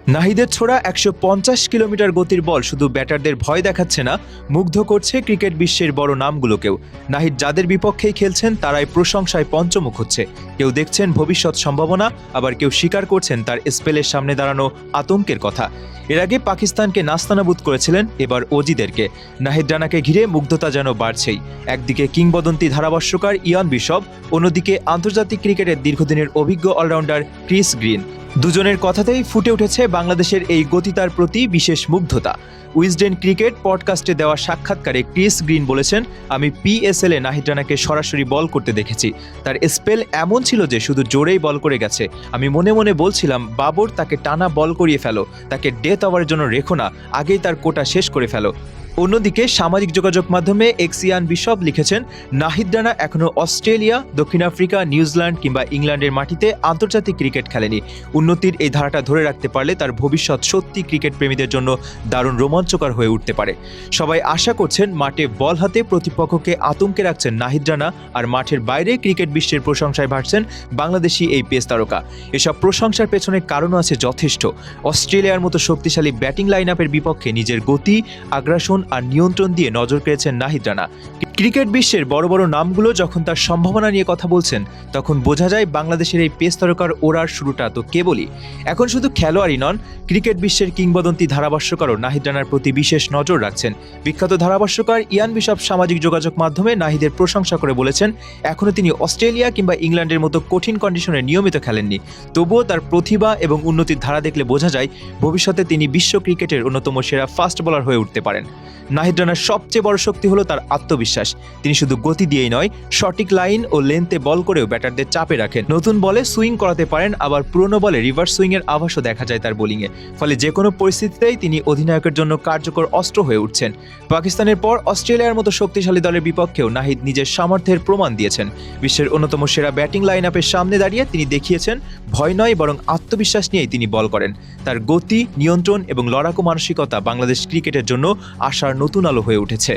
নাহিদের ছোড়া ১৫০ কিলোমিটার গতির বল শুধু ব্যাটারদের ভয় দেখাচ্ছে না, মুগ্ধ করছে ক্রিকেট বিশ্বের বড় নামগুলোকেও। নাহিদ যাদের বিপক্ষেই খেলছেন তারাই প্রশংসায় পঞ্চমুখ হচ্ছে। কেউ দেখছেন ভবিষ্যৎ সম্ভাবনা, আবার কেউ স্বীকার করছেন তার স্পেলের সামনে দাঁড়ানো আতঙ্কের কথা। এর আগে পাকিস্তানকে নাস্তানাবুদ করেছিলেন, এবার অজিদেরকে। নাহিদ রানাকে ঘিরে মুগ্ধতা যেন বাড়ছেই। একদিকে কিংবদন্তি ধারাভাষ্যকার ইয়ান বিশপ, অন্যদিকে আন্তর্জাতিক ক্রিকেটের দীর্ঘদিনের অভিজ্ঞ অলরাউন্ডার ক্রিস গ্রিন। দুজনের কথাতেই ফুটে উঠেছে বাংলাদেশের এই গতিতার প্রতি বিশেষ মুগ্ধতা। উইজডেন ক্রিকেট পডকাস্টে দেওয়া সাক্ষাৎকারে ক্রিস গ্রিন বলেছেন, আমি পিএসএলে নাহিদ রানাকে সরাসরি বল করতে দেখেছি। তার স্পেল এমন ছিল যে শুধু জোরেই বল করে গেছে। আমি মনে মনে বলছিলাম, বাবর তাকে টানা বল করিয়ে ফেলো, তাকে ডেথ ওভারের জন্য রেখো না, আগেই তার কোটা শেষ করে ফেলো। অন্যদিকে সামাজিক যোগাযোগ মাধ্যমে ইয়ান বিশপ লিখেছেন, নাহিদ রানা এখনও অস্ট্রেলিয়া, দক্ষিণ আফ্রিকা, নিউজিল্যান্ড কিংবা ইংল্যান্ডের মাটিতে আন্তর্জাতিক ক্রিকেট খেলেনি। উন্নতির এই ধারাটা ধরে রাখতে পারলে তার ভবিষ্যৎ সত্যি ক্রিকেট প্রেমীদের জন্য দারুণ রোমাঞ্চকর হয়ে উঠতে পারে। সবাই আশা করছেন মাঠে বল হাতে প্রতিপক্ষকে আতঙ্কে রাখছেন নাহিদ রানা, আর মাঠের বাইরে ক্রিকেট বিশ্বের প্রশংসায় ভাসছেন বাংলাদেশি এই পেস তারকা। এসব প্রশংসার পেছনে কারণও আছে যথেষ্ট। অস্ট্রেলিয়ার মতো শক্তিশালী ব্যাটিং লাইন আপের বিপক্ষে নিজের গতি, আগ্রাসন আর নিয়ন্ত্রণ দিয়ে নজর কেড়েছেন নাহিদ রানা। ক্রিকেট বিশ্বের বড় বড় নামগুলো যখন তার সম্ভাবনা নিয়ে কথা বলছেন, তখন বোঝা যায় বাংলাদেশের এই পেস তারকার ওড়ার শুরুটা তো কেবলই। এখন শুধু খেলোয়াড়ই নন, ক্রিকেট বিশ্বের কিংবদন্তি ধারাভাষ্যকারও নাহিদ রানার প্রতি বিশেষ নজর রাখছেন। বিখ্যাত ধারাভাষ্যকার ইয়ান বিশপ সামাজিক যোগাযোগ মাধ্যমে নাহিদের প্রশংসা করে বলেছেন, এখনও তিনি অস্ট্রেলিয়া কিংবা ইংল্যান্ডের মতো কঠিন কন্ডিশনে নিয়মিত খেলেননি, তবুও তার প্রতিভা এবং উন্নতির ধারা দেখলে বোঝা যায় ভবিষ্যতে তিনি বিশ্ব ক্রিকেটের অন্যতম সেরা ফাস্ট বোলার হয়ে উঠতে পারেন। নাহিদ রানার সবচেয়ে বড় শক্তি হলো তার আত্মবিশ্বাস। তিনি শুধু গতি দিয়েই নয়, সঠিক লাইন ও লেন্থে বল করেও ব্যাটারদের চাপে রাখেন। নতুন বলে সুইং করাতে পারেন, আবার পুরনো বলে রিভার্স সুইংয়ের আভাসও দেখা যায় তার বোলিংয়ে। ফলে যে কোনো পরিস্থিতিতেই তিনি অধিনায়কের জন্য কার্যকর অস্ত্র হয়ে উঠছেন। পাকিস্তানের পর অস্ট্রেলিয়ার মতো শক্তিশালী দলের বিপক্ষেও নাহিদ নিজের সামর্থ্যের প্রমাণ দিয়েছেন। বিশ্বের অন্যতম সেরা ব্যাটিং লাইন আপের সামনে দাঁড়িয়ে তিনি দেখিয়েছেন, ভয় নয় বরং আত্মবিশ্বাস নিয়েই তিনি বল করেন। তার গতি, নিয়ন্ত্রণ এবং লড়াকু মানসিকতা বাংলাদেশ ক্রিকেটের জন্য আশার নতুন আলো হয়ে উঠেছে।